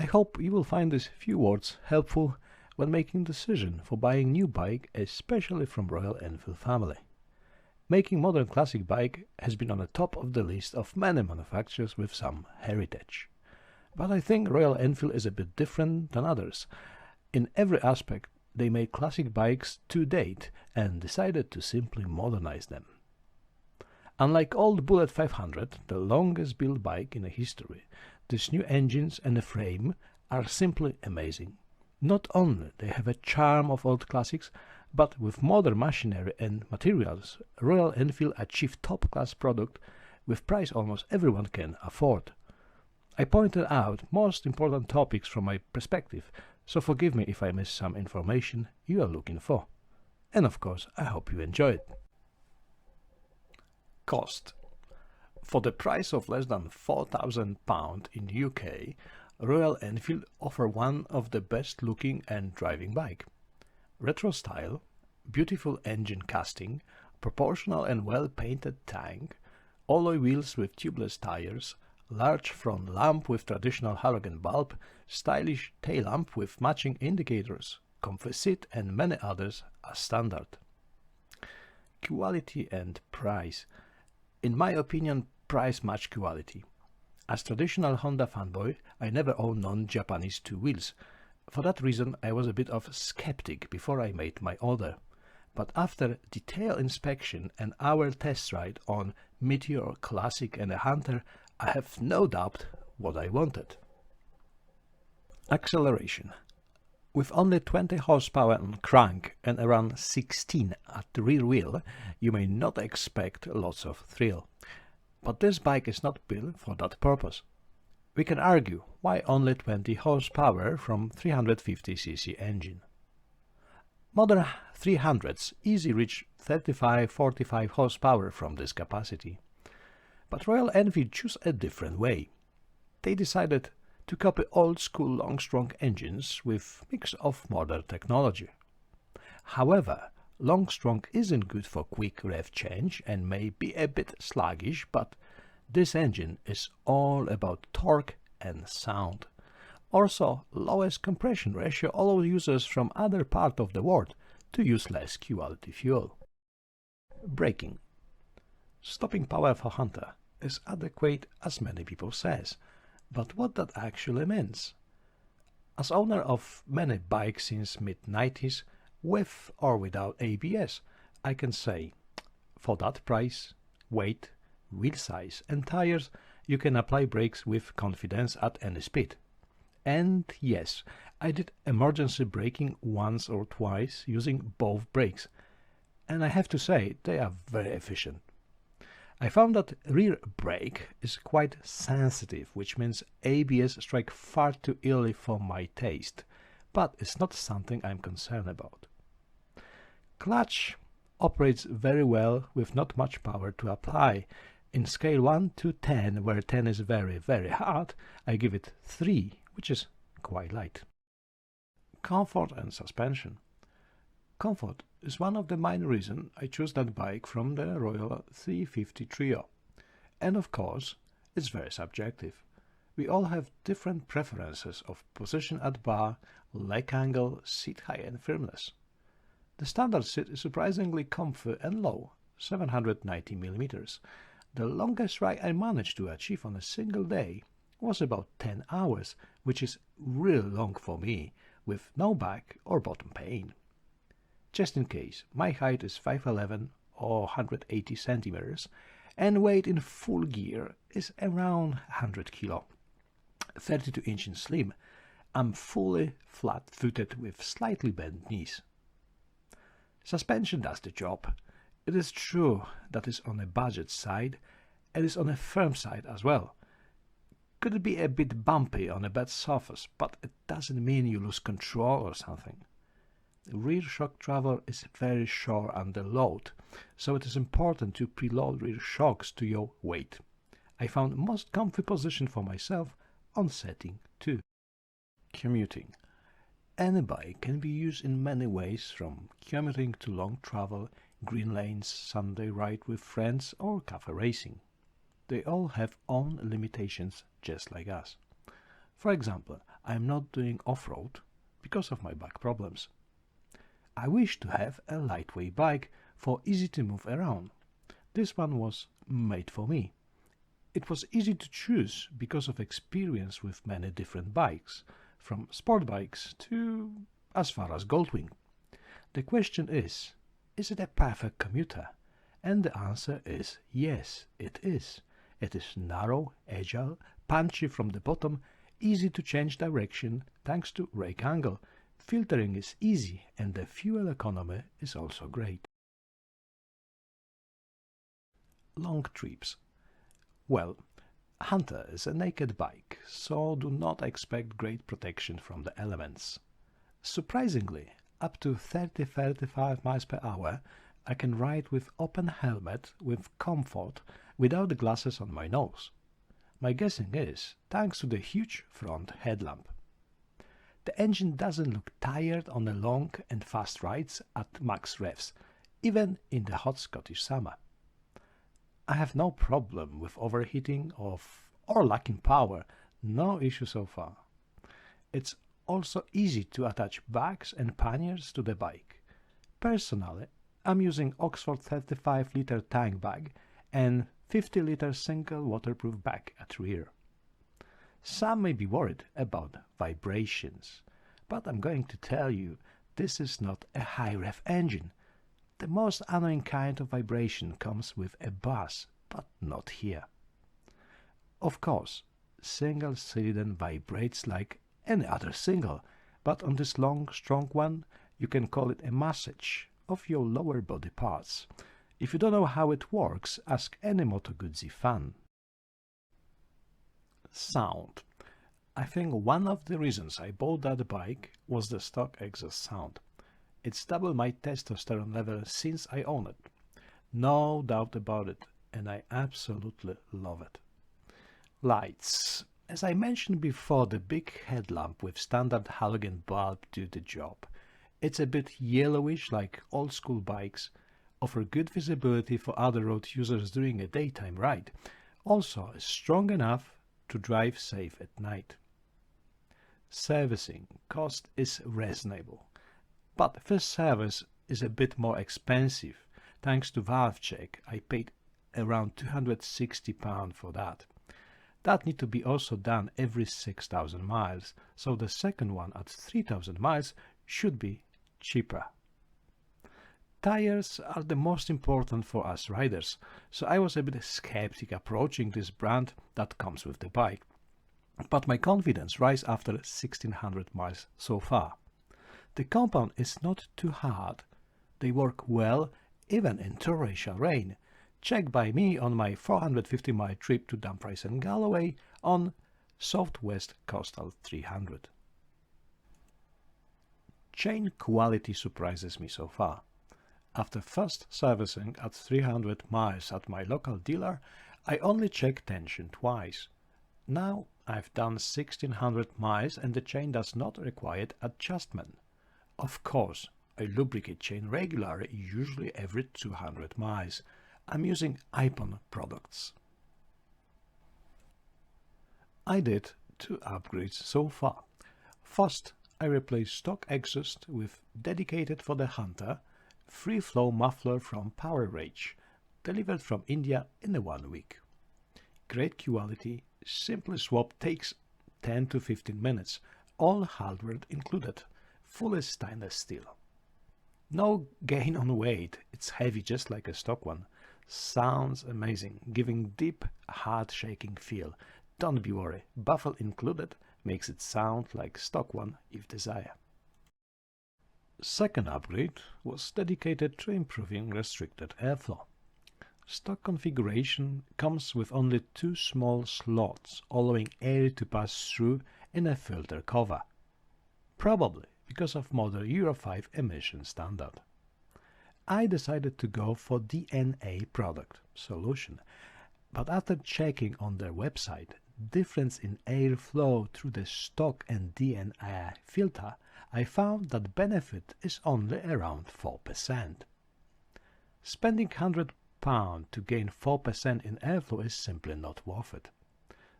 hope you will find these few words helpful when making decision for buying new bike, especially from Royal Enfield family. Making modern classic bike has been on the top of the list of many manufacturers with some heritage. But I think Royal Enfield is a bit different than others. In every aspect, they made classic bikes to date and decided to simply modernize them. Unlike old Bullet 500, the longest built bike in history, these new engines and the frame are simply amazing. Not only they have a charm of old classics, but with modern machinery and materials, Royal Enfield achieved top-class product with price almost everyone can afford. I pointed out most important topics from my perspective, so forgive me if I miss some information you are looking for. And of course, I hope you enjoy it. Cost. For the price of less than £4,000 in the UK, Royal Enfield offer one of the best looking and driving bike. Retro style, beautiful engine casting, proportional and well painted tank, alloy wheels with tubeless tires, large front lamp with traditional halogen bulb, stylish tail lamp with matching indicators, comfy seat and many others are standard. Quality and price. In my opinion, price match quality. As traditional Honda fanboy, I never owned non-Japanese two wheels. For that reason, I was a bit of a skeptic before I made my order. But after detailed inspection and hour test ride on Meteor, Classic and a Hunter, I have no doubt what I wanted. Acceleration. With only 20 horsepower on crank and around 16 at the rear wheel, you may not expect lots of thrill. But this bike is not built for that purpose. We can argue why only 20 horsepower from 350cc engine. Modern 300s easily reach 35-45 horsepower from this capacity. But Royal Enfield chose a different way. They decided to copy old-school long-strong engines with mix of modern technology. However, long-strong isn't good for quick rev change and may be a bit sluggish, but this engine is all about torque and sound. Also, lowest compression ratio allows users from other parts of the world to use less quality fuel. Braking. Stopping power for Hunter is adequate as many people says, but what that actually means? As owner of many bikes since mid-90s, with or without ABS, I can say, for that price, weight, wheel size and tires, you can apply brakes with confidence at any speed. And yes, I did emergency braking once or twice using both brakes, and I have to say they are very efficient. I found that rear brake is quite sensitive, which means ABS strike far too early for my taste, but it's not something I'm concerned about. Clutch operates very well with not much power to apply. In scale 1 to 10, where 10 is very, very hard, I give it 3, which is quite light. Comfort and suspension. Comfort is one of the main reasons I chose that bike from the Royal 350 trio. And of course, it's very subjective. We all have different preferences of position at bar, leg angle, seat height and firmness. The standard seat is surprisingly comfy and low, 790 mm. The longest ride I managed to achieve on a single day was about 10 hours, which is really long for me, with no back or bottom pain. Just in case, my height is 5'11" or 180 centimeters, and weight in full gear is around 100 kg. 32 inches slim, I'm fully flat-footed with slightly bent knees. Suspension does the job. It is true that it's on a budget side, and it's on a firm side as well. Could it be a bit bumpy on a bad surface, but it doesn't mean you lose control or something. The rear shock travel is very sure under load, so it is important to preload rear shocks to your weight. I found most comfy position for myself on setting 2. Commuting. Any bike can be used in many ways, from commuting to long travel, green lanes, Sunday ride with friends or cafe racing. They all have own limitations just like us. For example, I am not doing off-road because of my back problems. I wish to have a lightweight bike for easy to move around. This one was made for me. It was easy to choose because of experience with many different bikes, from sport bikes to as far as Goldwing. The question is it a perfect commuter? And the answer is yes, it is. It is narrow, agile, punchy from the bottom, easy to change direction thanks to rake angle. Filtering is easy and the fuel economy is also great. Long trips. Well, Hunter is a naked bike, so do not expect great protection from the elements. Surprisingly, up to 30-35 miles per hour, I can ride with open helmet with comfort without the glasses on my nose. My guessing is thanks to the huge front headlamp. The engine doesn't look tired on the long and fast rides at max revs, even in the hot Scottish summer. I have no problem with overheating or lacking power, no issue so far. It's also easy to attach bags and panniers to the bike. Personally, I'm using Oxford 35-liter tank bag and 50-liter single waterproof bag at rear. Some may be worried about vibrations, but I'm going to tell you this is not a high-rev engine. The most annoying kind of vibration comes with a bus, but not here. Of course, single cylinder vibrates like any other single, but on this long, strong one, you can call it a massage of your lower body parts. If you don't know how it works, ask any Moto Guzzi fan. Sound. I think one of the reasons I bought that bike was the stock exhaust sound. It's doubled my testosterone level since I own it. No doubt about it, and I absolutely love it. Lights. As I mentioned before, the big headlamp with standard halogen bulb do the job. It's a bit yellowish like old school bikes, offer good visibility for other road users during a daytime ride, also is strong enough to drive safe at night. Servicing cost is reasonable, but first service is a bit more expensive. Thanks to valve check, I paid around £260 for that. That need to be also done every 6,000 miles, so the second one at 3,000 miles should be cheaper. Tires are the most important for us riders, so I was a bit skeptic approaching this brand that comes with the bike. But my confidence rise after 1,600 miles so far. The compound is not too hard. They work well even in torrential rain. Checked by me on my 450-mile trip to Dumfries and Galloway on Southwest Coastal 300. Chain quality surprises me so far. After first servicing at 300 miles at my local dealer, I only checked tension twice. Now I've done 1,600 miles and the chain does not require adjustment. Of course, I lubricate chain regularly, usually every 200 miles. I'm using Ipon products. I did 2 upgrades so far. First, I replaced stock exhaust with dedicated for the Hunter free flow muffler from Powerage, delivered from India in 1 week. Great quality, simple swap takes 10 to 15 minutes, all hardware included, fully stainless steel. No gain on weight, it's heavy just like a stock one. Sounds amazing, giving deep, hard shaking feel. Don't be worried, baffle included makes it sound like stock one if desired. Second upgrade was dedicated to improving restricted airflow. Stock configuration comes with only 2 small slots, allowing air to pass through in a filter cover, probably because of modern Euro 5 emission standard. I decided to go for DNA product solution, but after checking on their website, difference in airflow through the stock and DNA filter, I found that benefit is only around 4%. Spending £100 to gain 4% in airflow is simply not worth it.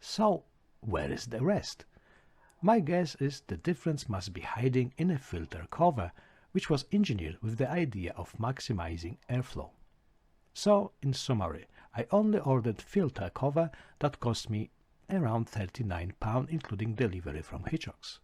So, where is the rest? My guess is the difference must be hiding in a filter cover, which was engineered with the idea of maximizing airflow. So, in summary, I only ordered filter cover that cost me around £39 including delivery from Hitchcock's.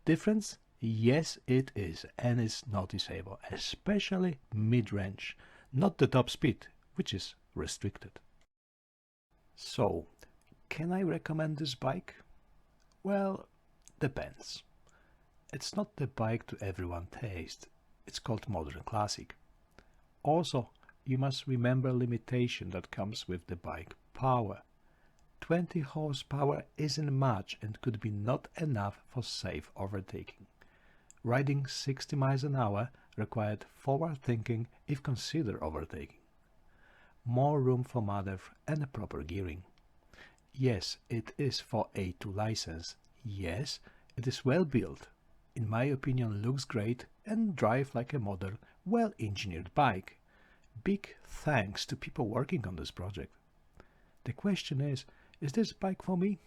Difference? Yes, it is, and it's noticeable, especially mid-range, not the top speed, which is restricted. So, can I recommend this bike? Well, depends. It's not the bike to everyone's taste. It's called modern classic. Also, you must remember limitation that comes with the bike power. 20 horsepower isn't much and could be not enough for safe overtaking. Riding 60 miles an hour required forward thinking if consider overtaking. More room for maneuver and proper gearing. Yes, it is for A2 license. Yes, it is well built. In my opinion, looks great and drive like a modern, well-engineered bike. Big thanks to people working on this project. The question is this bike for me?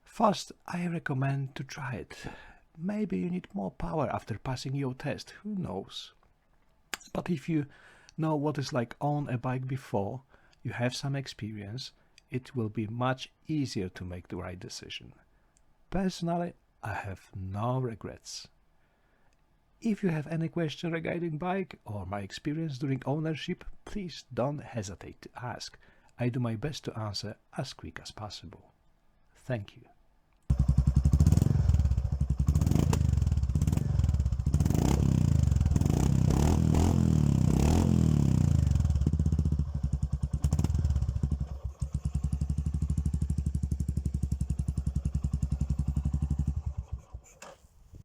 First, I recommend to try it. Maybe you need more power after passing your test, who knows? But if you know what it's like own a bike before, you have some experience, it will be much easier to make the right decision. Personally, I have no regrets. If you have any question regarding bike or my experience during ownership, please don't hesitate to ask. I do my best to answer as quick as possible. Thank you.